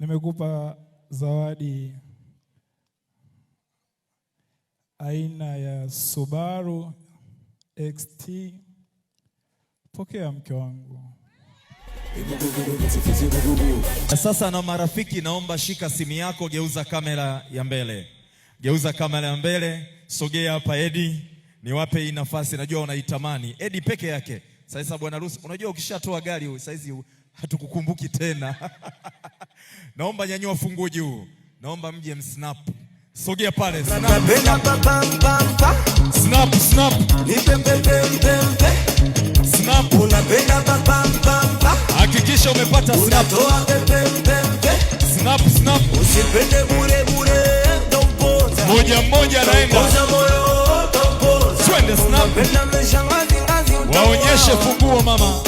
Nimekupa zawadi aina ya Subaru XT. Pokea mke wangu. Sasa na marafiki, naomba shika simu yako, geuza kamera ya mbele. Geuza kamera ya mbele, sogea hapa Edi. Niwape hii nafasi, najua unaitamani. Edi peke yake. Sasa bwana harusi, unajua ukishatoa gari saizi hatukukumbuki tena. Naomba nyanyua funguo juu. Naomba mje msnap. Sogea pale. Snap. Snap, snap. Snap. Unapenda papa. Hakikisha umepata snap. Snap, snap. Usipende bure tompoza. Moja anaenda. Twende snap. Waonyeshe funguo mama.